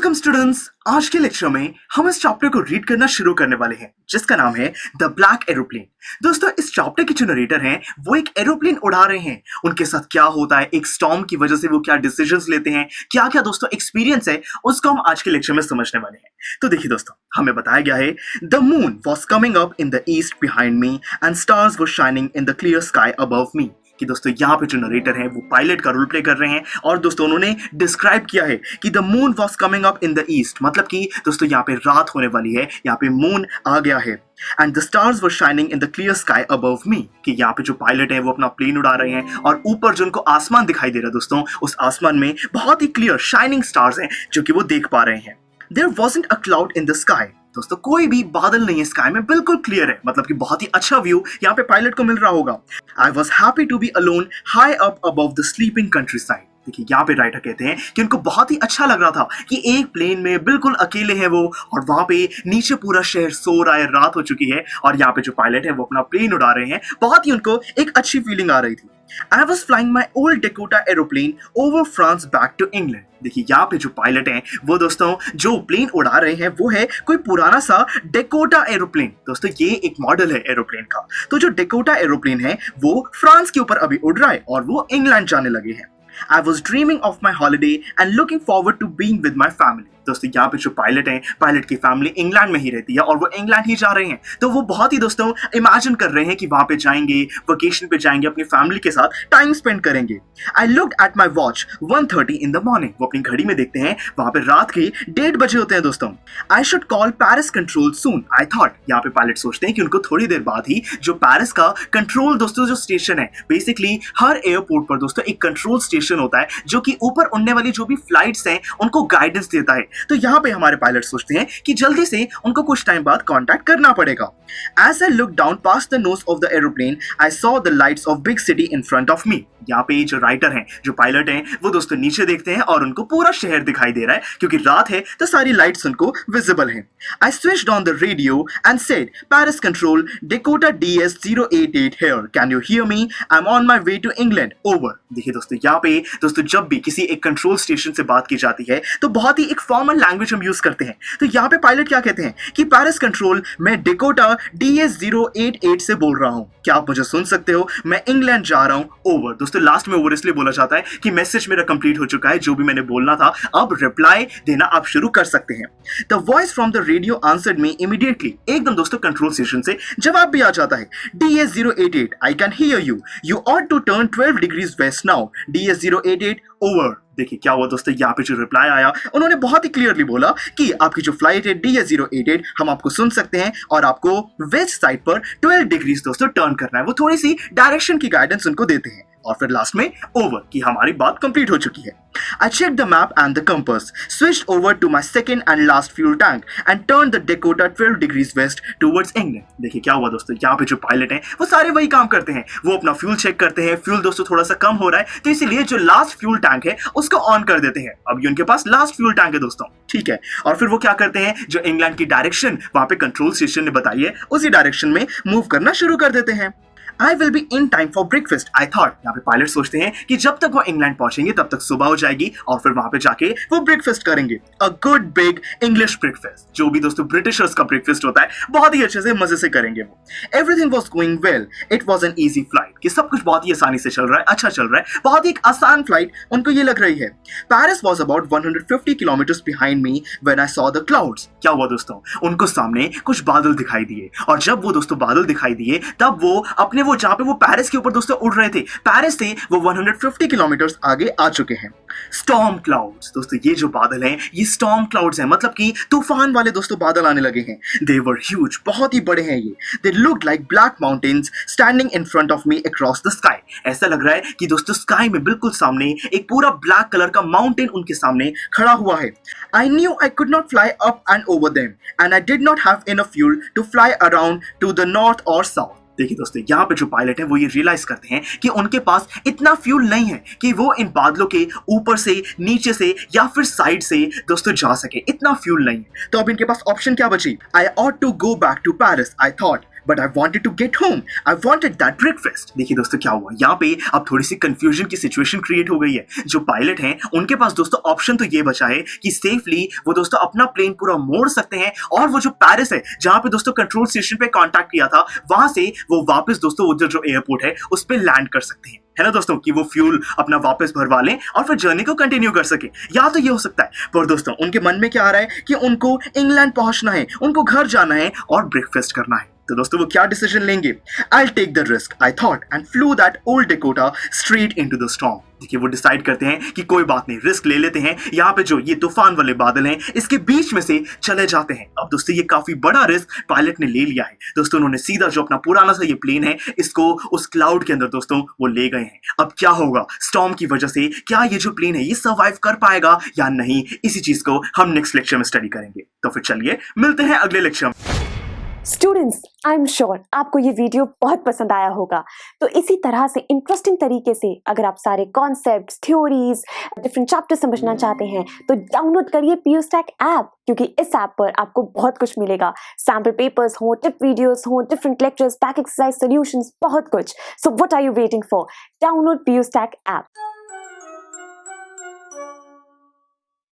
Welcome students. आज के lecture में हम इस चैप्टर को रीड करना शुरू करने वाले हैं जिसका नाम है द ब्लैक एरोप्लेन। दोस्तों, इस चैप्टर के जो नरेटर हैं वो एक एरोप्लेन उड़ा रहे हैं। उनके साथ क्या होता है, एक स्टॉर्म की वजह से वो क्या डिसीजंस लेते हैं, क्या क्या दोस्तों एक्सपीरियंस है, उसको हम आज के लेक्चर में समझने वाले हैं। तो देखिए दोस्तों, हमें बताया गया है the moon was coming up in the east behind me and stars were shining in the clear sky above मी। कि दोस्तों यहाँ पे जो नरेटर हैं वो पायलट का रोल प्ले कर रहे हैं और दोस्तों उन्होंने डिस्क्राइब किया है कि the moon was coming up in the east, मतलब कि दोस्तों यहाँ पे रात होने वाली है, यहाँ पे मून आ गया है and the stars were shining in the clear sky above मी। कि यहाँ पे जो पायलट है वो अपना प्लेन उड़ा रहे हैं और ऊपर जो उनको आसमान दिखाई दे रहा है दोस्तों, उस आसमान में बहुत ही क्लियर शाइनिंग स्टार्स हैं जो कि वो देख पा रहे हैं। There wasn't a cloud in the sky. दोस्तों कोई भी बादल नहीं है स्काई में, बिल्कुल क्लियर है, मतलब कि बहुत ही अच्छा व्यू यहाँ पे पायलट को मिल रहा होगा। I was happy to be alone high up above the sleeping countryside. देखिए यहाँ पे राइटर कहते हैं कि उनको बहुत ही अच्छा लग रहा था कि एक प्लेन में बिल्कुल अकेले हैं वो और वहां पे नीचे पूरा शहर सो रहा है, रात हो चुकी है और यहाँ पे जो पायलट है वो अपना प्लेन उड़ा रहे हैं। बहुत ही उनको एक अच्छी फीलिंग आ रही थी। I was flying my old Dakota aeroplane over France back to England। देखिए यहाँ पे जो पायलट हैं वो दोस्तों जो प्लेन उड़ा रहे हैं वो है कोई पुराना सा डेकोटा एरोप्लेन। दोस्तों ये एक मॉडल है एरोप्लेन का। तो जो डेकोटा एरोप्लेन है वो फ्रांस के ऊपर अभी उड़ रहा है और वो इंग्लैंड जाने लगे हैं। I was dreaming of my holiday and looking forward to being with my family। दोस्तों यहाँ पे जो पायलट हैं, पायलट की फैमिली इंग्लैंड में ही रहती है और वो इंग्लैंड ही जा रहे हैं। तो वो बहुत ही दोस्तों इमेजिन कर रहे हैं कि वहां पे जाएंगे, वेकेशन पे जाएंगे, अपनी फैमिली के साथ टाइम स्पेंड करेंगे। I looked at my watch 1:30 in the morning. वो अपनी घड़ी में देखते हैं, वहां पे रात के 1:30 बजे होते हैं दोस्तों। I should call Paris control soon I thought. यहाँ पे पायलट सोचते हैं कि उनको थोड़ी देर बाद ही जो पेरिस का कंट्रोल दोस्तों जो स्टेशन है, बेसिकली हर एयरपोर्ट पर दोस्तों एक कंट्रोल स्टेशन होता है जो कि ऊपर उड़ने वाली जो भी फ्लाइट्स हैं उनको गाइडेंस देता है। तो यहाँ पे हमारे पायलट सोचते हैं कि जल्दी से उनको कुछ टाइम बाद कांटेक्ट करना पड़ेगा। As I looked down past the nose of the aeroplane, I saw the lights of big city in front of me। यहाँ पे जो राइटर हैं, जो पायलट हैं, वो दोस्तों नीचे देखते हैं और उनको पूरा शहर दिखाई दे रहा है क्योंकि रात है तो सारी लाइट्स उनको विजिबल हैं। I switched on the radio and said, Paris control, Dakota DS088 here. Can you hear me? I'm on my way to England. Over। देखिए दोस्तों यहाँ पे दोस्तों जब भी किसी एक कंट्रोल स्टेशन से बात की जाती है तो बहुत ही एक फॉर्मल लैंग्वेज हम यूज करते हैं। तो यहाँ पे पायलट क्या कहते हैं कि पेरिस कंट्रोल, मैं डेकोटा DS088 से बोल रहा हूँ, क्या आप मुझे सुन सकते हो? मैं इंग्लैंड जा रहा हूँ। ओवर। दोस्तों लास्ट में ओवर इसलिए बोला जाता है कि मैसेज मेरा कंप्लीट हो चुका है, जो भी मैंने बोलना था अब रिप्लाई देना आप शुरू कर सकते हैं। The voice from the radio answered me immediately. एकदम दोस्तों कंट्रोल स्टेशन से जवाब भी आ जाता है। DS088 I can hear you, you ought to turn 12 degrees west now. DS088 over. देखिए क्या हुआ दोस्तों, यहाँ पे जो रिप्लाई आया उन्होंने बहुत ही क्लियरली बोला कि आपकी जो फ्लाइट है DS088 हम आपको सुन सकते हैं और आपको वेस्ट साइड पर 12 डिग्रीज दोस्तों टर्न करना है। वो थोड़ी सी डायरेक्शन की गाइडेंस उनको देते हैं और फिर लास्ट में ओवर कि हमारी बात कंप्लीट हो चुकी है। I checked the map and the compass, switched over to my second and last fuel tank and turned the Dakota 12 degrees west towards England। देखिए क्या हुआ दोस्तों, यहाँ पे जो पायलट हैं वो सारे वही काम करते हैं। वो अपना फ्यूल चेक करते हैं, फ्यूल दोस्तों थोड़ा सा कम हो रहा है तो इसीलिए जो लास्ट फ्यूल टैंक है उसको ऑन कर देते हैं। अभी उनके पास लास्ट फ्यूल टैंक है दोस्तों, ठीक है। और फिर वो क्या करते हैं, जो इंग्लैंड की डायरेक्शन वहां पे कंट्रोल स्टेशन ने बताई है उसी डायरेक्शन में मूव करना शुरू कर देते हैं। I will be in time for breakfast, I thought। यहाँ पे पायलट सोचते हैं कि जब तक वो इंग्लैंड पहुंचेंगे तब तक सुबह हो जाएगी और फिर वहां पे जाके वो ब्रेकफास्ट करेंगे। A good big English breakfast, जो भी दोस्तों ब्रिटिशर्स का ब्रेकफास्ट होता है, बहुत ही अच्छे से मजे से करेंगे वो। Everything was going well, it was an easy flight। कि सब कुछ बहुत ही आसानी से चल रहा है, अच्छा चल रहा है, बहुत ही एक आसान फ्लाइट उनको ये लग रही है। Paris was about 150 kilometers behind me when I saw the clouds। क्या हुआ दोस्तों, उनको सामने कुछ बादल दिखाई दिए और जब वो दोस्तों बादल दिखाई दिए तब वो अपने वो जहां पे वो पेरिस के ऊपर दोस्तों उड़ रहे थे, पेरिस से वो 150 किलोमीटर आगे आ चुके हैं। Storm clouds. दोस्तों ये जो बादल हैं ये स्टॉर्म क्लाउड्स हैं, मतलब कि तूफान वाले दोस्तों बादल आने लगे हैं। दे वर ह्यूज, बहुत ही बड़े हैं ये। They looked like black mountains standing in front of me across the sky. ऐसा लग रहा है कि दोस्तों स्काई में बिल्कुल सामने एक पूरा ब्लैक कलर का माउंटेन उनके सामने खड़ा हुआ है। I knew I could not fly up and over them and I did not have enough fuel to fly around to the north और साउथ। देखिए दोस्तों यहाँ पे जो पायलट है वो ये रियलाइज करते हैं कि उनके पास इतना फ्यूल नहीं है कि वो इन बादलों के ऊपर से, नीचे से या फिर साइड से दोस्तों जा सके, इतना फ्यूल नहीं है। तो अब इनके पास ऑप्शन क्या बची? I ought to go back to Paris I thought. But I wanted to get home, I wanted that breakfast. देखिए दोस्तों क्या हुआ यहाँ पे, अब थोड़ी सी कंफ्यूजन की सिचुएशन क्रिएट हो गई है। जो पायलट हैं उनके पास दोस्तों ऑप्शन तो ये बचा है कि सेफली वो दोस्तों अपना प्लेन पूरा मोड़ सकते हैं और वो जो पेरिस है जहां पे दोस्तों कंट्रोल स्टेशन पे कांटेक्ट किया था वहां से वो वापस दोस्तों उधर जो एयरपोर्ट है उस पे लैंड कर सकते हैं, है ना दोस्तों, कि वो फ्यूल अपना वापस भरवा लें और फिर जर्नी को कंटिन्यू कर सके। या तो ये हो सकता है, पर दोस्तों उनके मन में क्या आ रहा है कि उनको इंग्लैंड पहुंचना है, उनको घर जाना है और ब्रेकफास्ट करना है। तो दोस्तों वो क्या डिसीजन लेंगे? I take the risk I thought and flew that old Dakota straight into the storm. देखिए वो डिसाइड करते हैं कि कोई बात नहीं, रिस्क ले लेते हैं, यहाँ पे जो ये तूफान वाले बादल हैं इसके बीच में से चले जाते हैं। अब दोस्तों ये काफी बड़ा रिस्क पायलट ने ले लिया है। दोस्तों उन्होंने सीधा जो अपना पुराना सा ये प्लेन है इसको उस क्लाउड के अंदर दोस्तों वो ले गए हैं। अब क्या होगा स्टॉर्म की वजह से, क्या ये जो प्लेन है ये सर्वाइव कर पाएगा या नहीं, इसी चीज को हम नेक्स्ट लेक्चर में स्टडी करेंगे। तो फिर चलिए मिलते हैं अगले लेक्चर में। स्टूडेंट्स, आई एम श्योर आपको ये वीडियो बहुत पसंद आया होगा। तो इसी तरह से इंटरेस्टिंग तरीके से अगर आप सारे कॉन्सेप्ट्स, थ्योरीज, डिफरेंट चैप्टर समझना चाहते हैं तो डाउनलोड करिए PUSTAC ऐप, क्योंकि इस ऐप पर आपको बहुत कुछ मिलेगा। सैम्पल पेपर्स हो, टिप वीडियोस हो, different lectures, back exercise solutions, बहुत कुछ। So what are you waiting for? Download PUSTAC app.